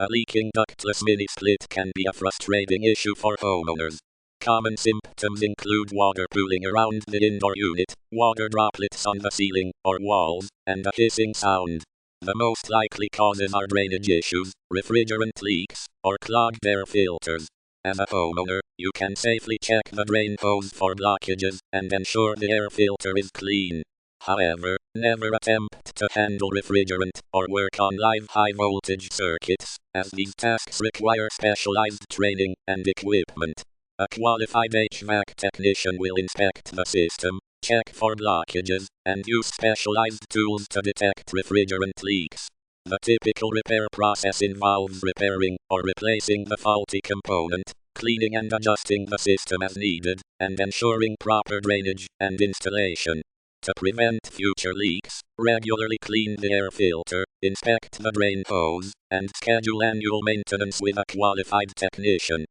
A leaking ductless mini-split can be a frustrating issue for homeowners. Common symptoms include water pooling around the indoor unit, water droplets on the ceiling or walls, and a hissing sound. The most likely causes are drainage issues, refrigerant leaks, or clogged air filters. As a homeowner, you can safely check the drain hose for blockages and ensure the air filter is clean. However, never attempt to handle refrigerant or work on live high-voltage circuits, as these tasks require specialized training and equipment. A qualified HVAC technician will inspect the system, check for blockages, and use specialized tools to detect refrigerant leaks. The typical repair process involves repairing or replacing the faulty component, cleaning and adjusting the system as needed, and ensuring proper drainage and installation. To prevent future leaks, regularly clean the air filter, inspect the drain hose, and schedule annual maintenance with a qualified technician.